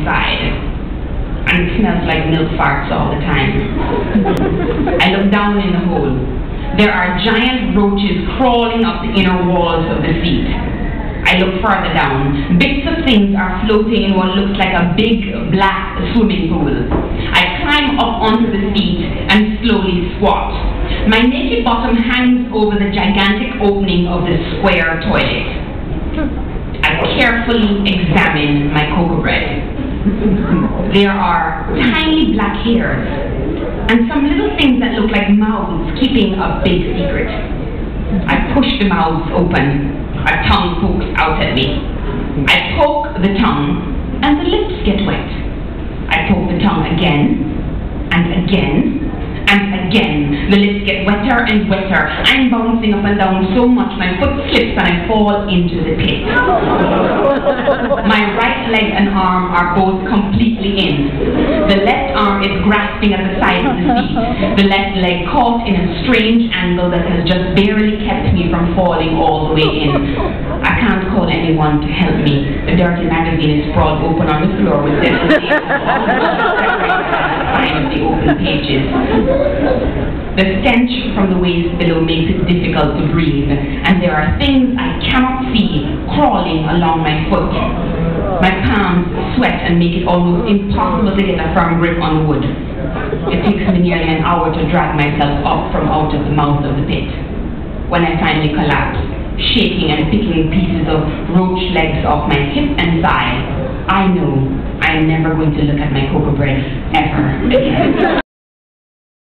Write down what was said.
inside, and it smells like milk farts all the time. I look down in the hole. There are giant roaches crawling up the inner walls of the seat. I look further down. Bits of things are floating in what looks like a big black swimming pool. I climb up onto the seat and slowly squat. My naked bottom hangs over the gigantic opening of the square toilet. I carefully examine my cocoa bread. There are tiny black hairs and some little things that look like mouths keeping a big secret. I push the mouths open. A tongue pokes out at me. I poke the tongue and the lips get wet. I poke the tongue again and again and again. The lips get wetter and wetter. I'm bouncing up and down so much my foot slips and I fall into the pit. My right leg and arm are both completely in. The left arm is grasping at the side of the seat. The left leg caught in a strange angle that has just barely kept me from falling all the way in. I can't call anyone to help me. The dirty magazine is sprawled open on the floor with definitely find the open pages. The stench from the waist below makes it difficult to breathe, and there are things I cannot see crawling along my foot. My palms sweat and make it almost impossible to get a firm grip on wood. It takes me nearly an hour to drag myself up from out of the mouth of the pit. When I finally collapse, shaking and picking pieces of roach legs off my hip and thigh, I know I'm never going to look at my cocoa bread ever again.